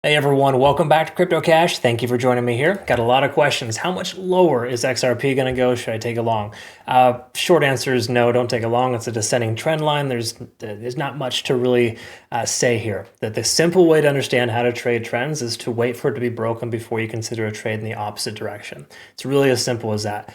Hey everyone, welcome back to Crypto Cash. Thank you for joining me here. Got a lot of questions. How much lower is XRP going to go? Should I take a long? Short answer is no, don't take a long. It's a descending trend line. There's not much to really say here. That the simple way to understand how to trade trends is to wait for it to be broken before you consider a trade in the opposite direction. It's really as simple as that.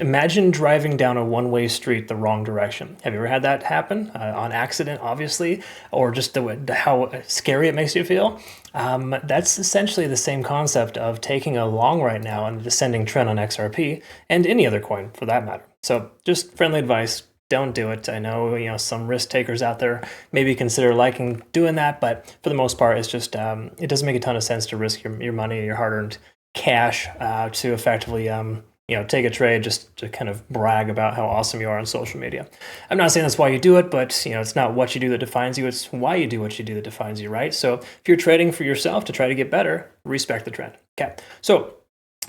Imagine driving down a one-way street the wrong direction. Have you ever had that happen? On accident, obviously, or just how scary it makes you feel? That's essentially the same concept of taking a long right now on a descending trend on XRP and any other coin for that matter. So just friendly advice, don't do it. I know, some risk takers out there maybe consider liking doing that, but for the most part, it's just, it doesn't make a ton of sense to risk your money, your hard-earned cash to effectively take a trade just to kind of brag about how awesome you are on social media. I'm not saying that's why you do it, but it's not what you do that defines you. It's why you do what you do that defines you, right? So if you're trading for yourself to try to get better, respect the trend. Okay. So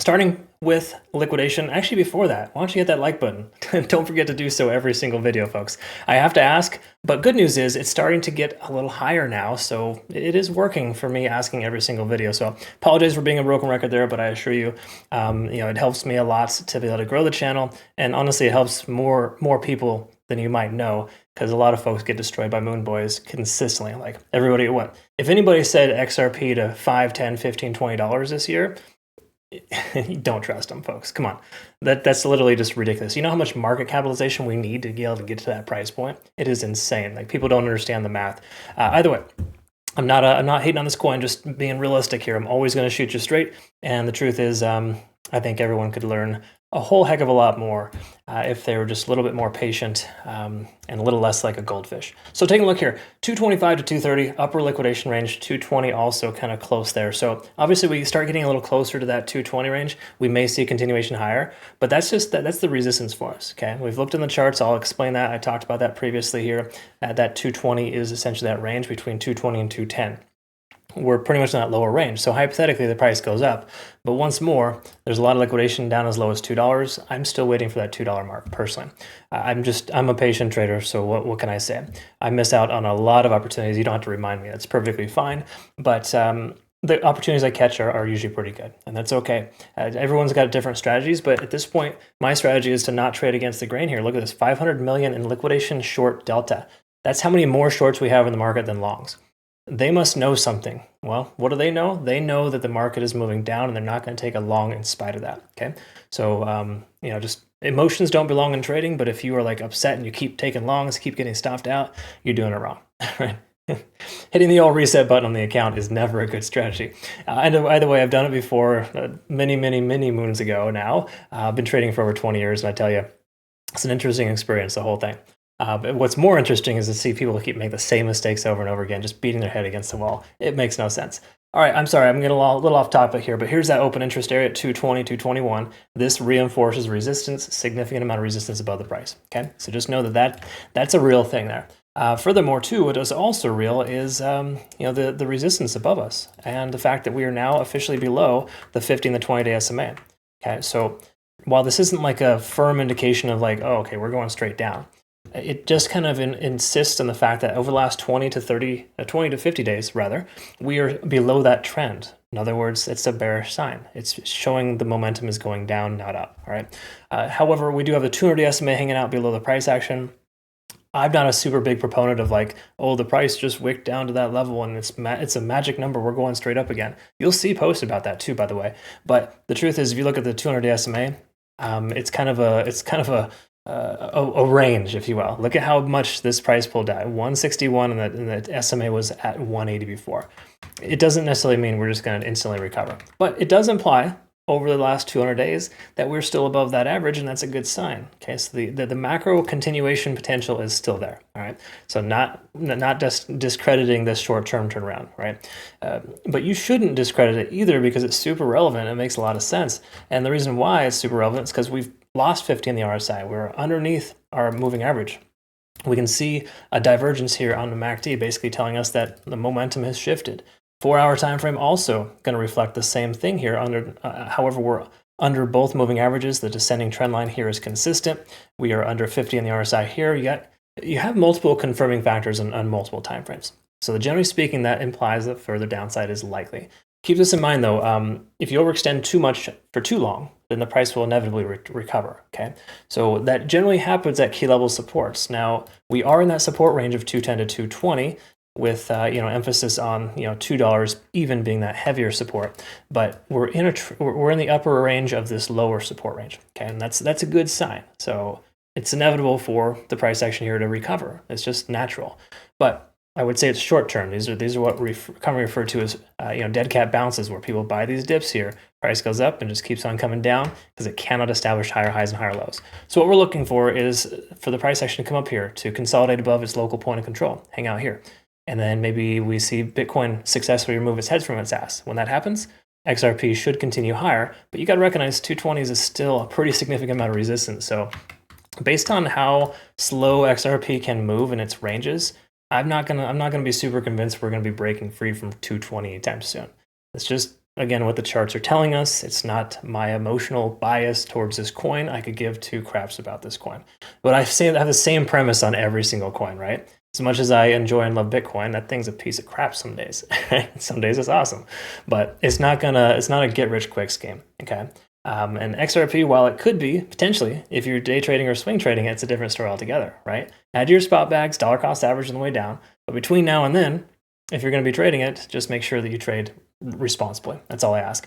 starting with liquidation, actually before that, why don't you hit that like button? Don't forget to do so every single video, folks. I have to ask, but good news is it's starting to get a little higher now, so it is working for me asking every single video. So apologize for being a broken record there, but I assure you, it helps me a lot to be able to grow the channel, and honestly, it helps more people than you might know, because a lot of folks get destroyed by moon boys consistently. Like everybody, if anybody said XRP to $5, $10, $15, $20 this year, don't trust them, folks. Come on. That's literally just ridiculous. You know how much market capitalization we need to be able to get to that price point? It is insane. Like, people don't understand the math. Either way, I'm not hating on this coin, just being realistic here. I'm always going to shoot you straight. And the truth is, I think everyone could learn a whole heck of a lot more if they were just a little bit more patient and a little less like a goldfish. So taking a look here, 225 to 230, upper liquidation range, 220 also kind of close there. So obviously we start getting a little closer to that 220 range, we may see a continuation higher, but that's the resistance for us, okay? We've looked in the charts, I'll explain that. I talked about that previously here. That 220 is essentially that range between 220 and 210. We're pretty much in that lower range. So hypothetically, the price goes up. But once more, there's a lot of liquidation down as low as $2. I'm still waiting for that $2 mark, personally. I'm a patient trader, so what can I say? I miss out on a lot of opportunities. You don't have to remind me. That's perfectly fine. But the opportunities I catch are usually pretty good, and that's okay. Everyone's got different strategies, but at this point, my strategy is to not trade against the grain here. Look at this, 500 million in liquidation short delta. That's how many more shorts we have in the market than longs. They must know something. Well, what do they know? They know that the market is moving down and they're not going to take a long in spite of that, okay? So, just emotions don't belong in trading, but if you are like upset and you keep taking longs, keep getting stopped out, you're doing it wrong, right? Hitting the old reset button on the account is never a good strategy. Either way, I've done it before many moons ago now. I've been trading for over 20 years, and I tell you, it's an interesting experience, the whole thing. But what's more interesting is to see people keep making the same mistakes over and over again, just beating their head against the wall. It makes no sense. All right, I'm sorry, I'm getting a little off topic here, but here's that open interest area at 220, 221. This reinforces resistance, significant amount of resistance above the price, okay? So just know that's a real thing there. Furthermore, too, what is also real is the resistance above us, and the fact that we are now officially below the 50 and the 20-day SMA. Okay, so while this isn't like a firm indication of like, oh, okay, we're going straight down, it just kind of insists on the fact that over the last 20 to 50 days, rather, we are below that trend. In other words, it's a bearish sign. It's showing the momentum is going down, not up, all right? However, we do have the 200 SMA hanging out below the price action. I'm not a super big proponent of like, oh, the price just wicked down to that level and it's a magic number, we're going straight up again. You'll see posts about that too, by the way. But the truth is, if you look at the 200 SMA, it's kind of a range, if you will. Look at how much this price pulled out, 161, and the SMA was at 180 before. It doesn't necessarily mean we're just going to instantly recover, but it does imply over the last 200 days that we're still above that average, and that's a good sign. Okay, so the macro continuation potential is still there. All right, so not just discrediting this short-term turnaround, right? But you shouldn't discredit it either, because it's super relevant. It makes a lot of sense, and the reason why it's super relevant is because we've lost 50 in the RSI. We're underneath our moving average. We can see a divergence here on the MACD, basically telling us that the momentum has shifted. 4-hour time frame also going to reflect the same thing here. However, we're under both moving averages. The descending trend line here is consistent. We are under 50 in the RSI here. You have multiple confirming factors on multiple time frames. So generally speaking, that implies that further downside is likely. Keep this in mind though, if you overextend too much for too long, then the price will inevitably recover, okay? So that generally happens at key level supports. Now, we are in that support range of 210 to 220 with emphasis on $2 even being that heavier support, but we're in the upper range of this lower support range, okay? And that's a good sign. So it's inevitable for the price action here to recover. It's just natural. But I would say it's short term. These are what we commonly refer to as dead cat bounces, where people buy these dips here, price goes up and just keeps on coming down because it cannot establish higher highs and higher lows. So what we're looking for is for the price action to come up here, to consolidate above its local point of control, hang out here. And then maybe we see Bitcoin successfully remove its head from its ass. When that happens, XRP should continue higher, but you got to recognize 220s is still a pretty significant amount of resistance. So based on how slow XRP can move in its ranges, I'm not gonna be super convinced we're gonna be breaking free from 220 anytime soon. It's just, again, what the charts are telling us. It's not my emotional bias towards this coin. I could give two craps about this coin. But I have the same premise on every single coin, right? As much as I enjoy and love Bitcoin, that thing's a piece of crap some days. Some days it's awesome. But it's not a get-rich-quick scheme, okay? And XRP, while it could be, potentially, if you're day trading or swing trading, it's a different story altogether, right? Add your spot bags, dollar cost average on the way down. But between now and then, if you're going to be trading it, just make sure that you trade responsibly. That's all I ask.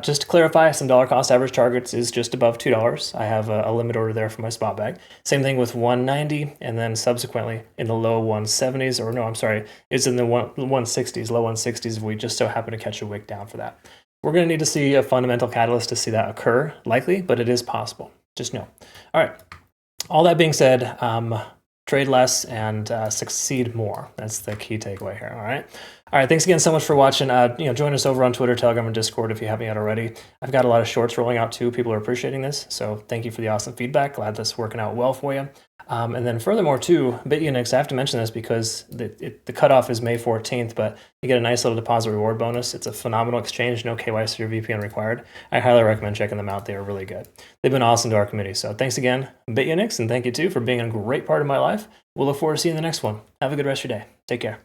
Just to clarify, some dollar cost average targets is just above $2. I have a limit order there for my spot bag. Same thing with 190, and then subsequently in the low 170s, or no, I'm sorry, it's in the 160s, low 160s if we just so happen to catch a wick down for that. We're going to need to see a fundamental catalyst to see that occur, likely, but it is possible. Just know. All right. All that being said, trade less and succeed more. That's the key takeaway here. All right. All right. Thanks again so much for watching. Join us over on Twitter, Telegram, and Discord if you haven't yet already. I've got a lot of shorts rolling out too. People are appreciating this. So thank you for the awesome feedback. Glad this is working out well for you. And then furthermore too, Bitunix, I have to mention this because the cutoff is May 14th, but you get a nice little deposit reward bonus. It's a phenomenal exchange, no KYC or VPN required. I highly recommend checking them out. They are really good. They've been awesome to our community. So thanks again, Bitunix, and thank you too for being a great part of my life. We'll look forward to seeing you in the next one. Have a good rest of your day. Take care.